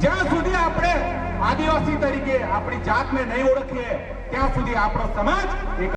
જ્યાં સુધી આપણે આદિવાસી તરીકે આપણી જાતને નહીં ઓળખીએ ત્યાં સુધી આપણો સમાજ એક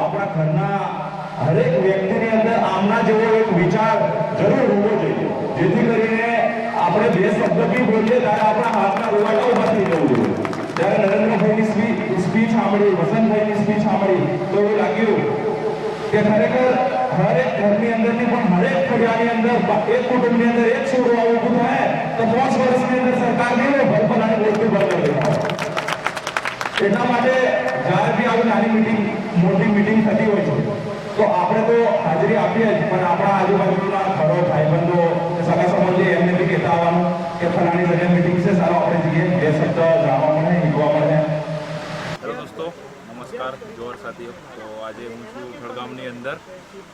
આપણા ઘરના હરેક વ્યક્તિની અંદર આમના જેવો એક વિચાર જરૂર હોવો જોઈએ, જેથી કરીને આપણે બે શબ્દ બી બોલીએ ત્યારે આપણા હાથના રોવાટા ઉભા થઈ જવું જોઈએ. જ્યારે નરેન્દ્રભાઈની સ્પીચ સાંભળી, વસંતભાઈની સ્પીચ સાંભળી તો એવું લાગ્યું કે ખરેખર હરેક ઘરની અંદરની પણ હરેક ફળિયાની અંદર એક કુટુંબની અંદર એક છોડું આવું ઊભું થાય તો 5 વર્ષની અંદર સરકારની ભરભરાની મોટી બદલાઈ. એટલા માટે જ્યારે બી આવી નાની મીટિંગ મોટી મીટિંગ થતી હોય છે તો આપણે તો હાજરી આપીએ જ, પણ આપણા આજુબાજુના ઘરો ભાઈબંધો સગા સંબંધી એમને બી કહેતા આવવાનું કે ફલાણી જગ્યાએ મીટિંગ છે, સારો આપણે જઈએ, બે શબ્દ જાણવા મળે, શીખવા મળે. હેલો દોસ્તો, નમસ્કાર જોહર સાથીઓ. તો આજે હું છું ખડગામની અંદર.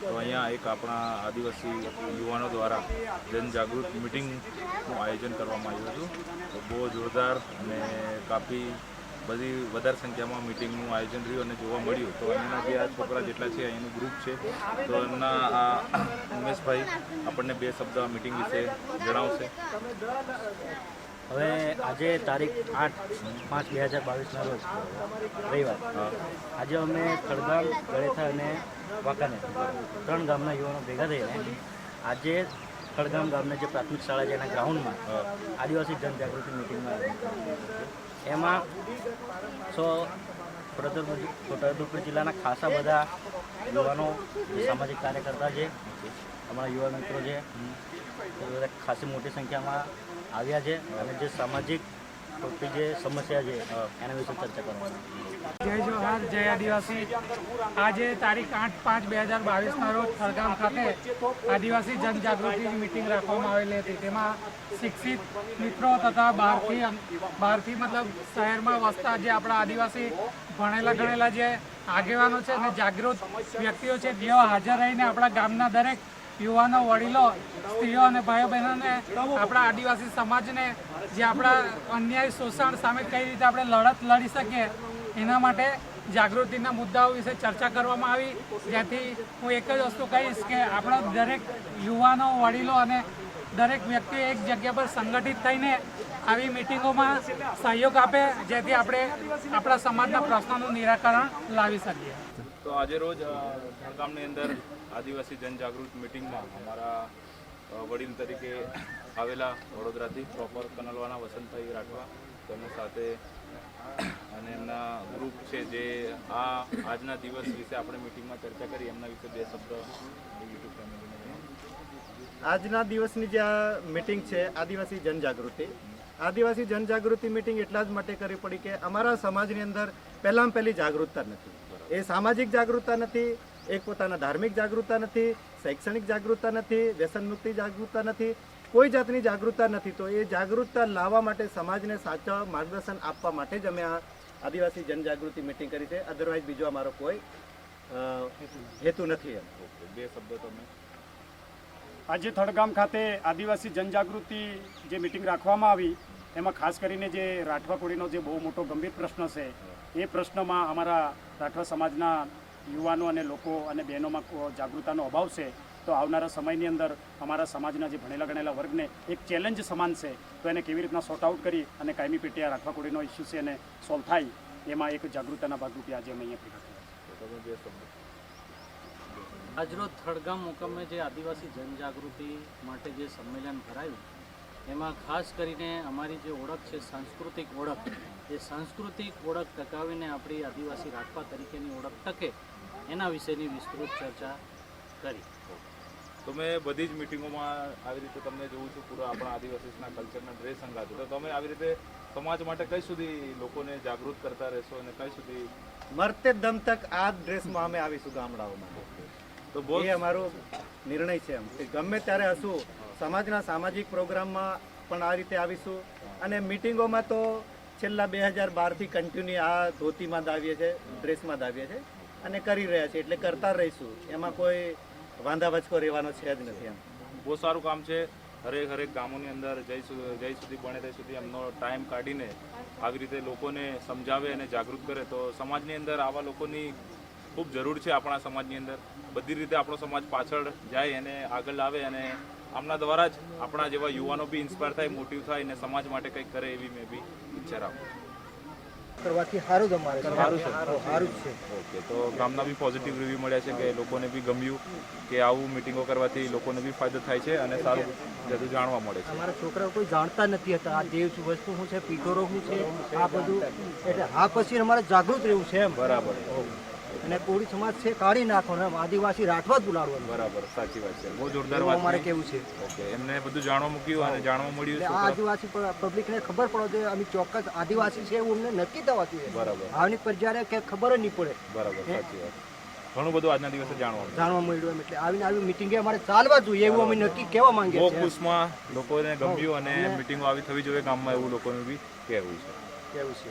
તો અહીંયા એક આપણા આદિવાસી યુવાનો દ્વારા જનજાગૃત મિટિંગનું આયોજન કરવામાં આવ્યું હતું. તો બહુ જોરદાર અને કાફી બધી વધારે સંખ્યામાં મિટિંગનું આયોજન રહ્યું અને જોવા મળ્યું. તો અહીંના જે આ છોકરા જેટલા છે અહીંનું ગ્રુપ છે, તો એમના ઉમેશભાઈ આપણને બે શબ્દ મિટિંગ વિશે જણાવશે. હવે આજે તારીખ 8/5/2022ના રોજ રવિવાર આજે અમે ખડગામ, ગળેથા અને વાંકાનેર 3 ગામના યુવાનો ભેગા થઈને આજે ખડગામ ગામના જે પ્રાથમિક શાળા છે એના ગ્રાઉન્ડમાં આદિવાસી જનજાગૃતિ મિટિંગમાં એમાં છોટાઉદેપુર જિલ્લાના ખાસા બધા યુવાનો, સામાજિક કાર્યકર્તા છે, અમારા યુવા મિત્રો છે, બધા ખાસી મોટી સંખ્યામાં આવ્યા છે અને જે સામાજિક જે સમસ્યા છે એના વિશે ચર્ચા કરવાની. જય જોહાર, જય આદિવાસી. આજે તારીખ 8/5/2022ના રોજ ખડગામ ખાતે આદિવાસી જનજાગૃતિની મિટિંગ રાખવામાં આવેલી હતી. તેમાં શિક્ષિત મિત્રો તથા બહારથી મતલબ શહેરમાં વસતા જે આપણા આદિવાસી ભણેલા ગણેલા જે આગેવાનો છે અને જાગૃત વ્યક્તિઓ છે જેઓ હાજર રહીને આપણા ગામના દરેક યુવાનો, વડીલો, સ્ત્રીઓ અને ભાઈઓ બહેનોને આપણા આદિવાસી સમાજને જે આપણા અન્યાય, શોષણ સામે કઈ રીતે આપણે લડત લડી શકીએ એના માટે જાગૃતિના મુદ્દાઓ વિશે ચર્ચા કરવામાં આવી, જેથી હું એક જ વસ્તુ કહીશ કે આપણા દરેક યુવાનો, વડીલો અને દરેક વ્યક્તિ એક જગ્યા પર સંગઠિત થઈને આવી મિટિંગોમાં સહયોગ આપે, જેથી આપણે આપણા સમાજના પ્રશ્નોનું નિરાકરણ લાવી શકીએ. તો આજે રોજ થળગામની અંદર આદિવાસી જનજાગૃત મિટિંગમાં અમારા વડીલ તરીકે આવેલા વડોદરાથી પ્રોપર કનલવાના વસંતભાઈ રાઠવા, તેમની સાથે અને એમના ગ્રુપ છે જે આજના દિવસ વિશે આપણે મિટિંગમાં ચર્ચા કરી, એમના વિશે બે શબ્દ યુટ્યુબ ફેમિલીને. આજના દિવસની જે આ મિટિંગ છે આદિવાસી જનજાગૃતિ મિટિંગ એટલા જ માટે કરવી પડી કે અમારા સમાજની અંદર પહેલાં પહેલી જાગૃતતા નથી. એ સામાજિક જાગૃતતા નથી, એક પોતાના ધાર્મિક જાગૃતતા નથી, શૈક્ષણિક જાગૃતતા નથી, વ્યસન મુક્તિ જાગૃતતા નથી, કોઈ જાતની જાગૃતતા નથી. તો એ જાગૃતતા લાવવા માટે સમાજને સાચા માર્ગદર્શન આપવા માટે જ અમે આ આદિવાસી જનજાગૃતિ મિટિંગ કરી છે. અધરવાઇઝ બીજો અમારો કોઈ હેતુ નથી. એમ બે શબ્દ તમે. આજે થળગામ ખાતે આદિવાસી જનજાગૃતિ જે મિટિંગ રાખવામાં આવી એમાં ખાસ કરીને જે રાઠવા કોળીનો જે બહુ મોટો ગંભીર પ્રશ્ન છે એ પ્રશ્નમાં અમારા રાઠવા સમાજના યુવાનો અને લોકો અને બહેનોમાં જાગૃતતાનો અભાવ છે. તો આવનારા સમયની અંદર અમારા સમાજના જે ભણેલા ગણેલા વર્ગને એક ચેલેન્જ સમાન છે, તો એને કેવી રીતના સોર્ટ આઉટ કરી અને કાયમી પેટે આ રાઠવા કોળીનો ઇસ્યુ છે એને સોલ્વ થાય, એમાં એક જાગૃતતાના ભાગરૂપે આજે અમે અહીંયા ભેગા થયા. આજરોજ થળગામ મુકામે જે આદિવાસી જનજાગૃતિ માટે જે સંમેલન ભરાયું એમાં ખાસ કરીને અમારી જે ઓળખ છે સાંસ્કૃતિક ઓળખ, એ સાંસ્કૃતિક ઓળખ ટકાવીને આપણી આદિવાસી રાઠવા તરીકેની ઓળખ ટકે એના વિશેની વિસ્તૃત ચર્ચા કરી. તો મેં બધી જ મિટિંગોમાં આવી રીતે તમને જોઉં છું, પૂરા આપણા આદિવાસીના કલ્ચરના ડ્રેસ અંગાતો. તો તમે આવી રીતે સમાજ માટે કઈ સુધી લોકોને જાગૃત કરતા રહેશો અને કઈ સુધી? મરતે દમ તક આ ડ્રેસમાં અમે આવીશું ગામડાઓમાં. તો બહુ એ અમારો નિર્ણય છે. એમ કે ગમે ત્યારે હશું, સમાજના સામાજિક પ્રોગ્રામમાં પણ આ રીતે આવીશું. અને મિટિંગોમાં તો છેલ્લા 2012થી કન્ટિન્યુ આ ધોતીમાં જ આવીએ છીએ, ડ્રેસમાં જ આવીએ છીએ અને કરી રહ્યા છીએ, એટલે કરતા રહીશું. એમાં કોઈ વાંધા વચકો રહેવાનો છે જ નથી. એમ બહુ સારું કામ છે. હરેક ગામોની અંદર જઈ સુધી બને ત્યાં સુધી એમનો ટાઈમ કાઢીને આવી રીતે લોકોને સમજાવે અને જાગૃત કરે. તો સમાજની અંદર આવા લોકોની ખૂબ જરૂર છે. આપણા સમાજની અંદર બધી રીતે આપણો સમાજ પાછળ જાય અને આગળ આવે, અને આમના દ્વારા જ આપણા જેવા યુવાનો બી ઇન્સ્પાયર થાય, મોટિવ થાય અને સમાજ માટે કંઈક કરે એવી મેં બી ઈચ્છા રાખું. કરવાથી સારું જ અમારે સારું છે. સારું જ છે. ઓકે, તો ગામના બી પોઝિટિવ રિવ્યૂ મળ્યા છે કે લોકોને બી ગમ્યું કે આવું મિટિંગો કરવાથી લોકોને બી ફાયદો થાય છે અને સારું બધું જાણવા મળે છે. અમારા છોકરાઓ કોઈ જાણતા નથી હતા આ દેવ વસ્તુ શું છે, પીઠોરો શું છે, આ બધું. એટલે આ પછી અમારે જાગૃત રહેવું છે એમ. બરાબર. અને કોળી સમાજ છે કાઢી નાખવાનો, એમ આદિવાસી રાઠવા જ બોલાવવાનું. બરાબર, સાચી વાત છે. બહુ જોરદાર એવું વાત અમારે છે. કેવું છે. ઓકે, એમને બધું જાણવા મૂક્યું અને જાણવા મળ્યું. એટલે આ આદિવાસી પબ્લિકને ખબર પડે છે અમે ચોક્કસ આદિવાસી છે એવું અમને નક્કી થવા જોઈએ. બરાબર. આવની પર જ્યારે કે ખબર જ નહીં પડે. બરાબર, સાચી વાત. ઘણું બધું આજના દિવસે જાણવા મળ્યું એમ. એટલે આવીને આવી મિટિંગે અમારે ચાલવા જોઈએ એવું અમે નક્કી કહેવા માંગીએ બહુ છીએ. ખુશમાં લોકોને ગમ્યું અને મિટિંગો આવી થવી જોઈએ ગામમાં, એવું લોકોનું બી કહેવું છે. કેવું છે.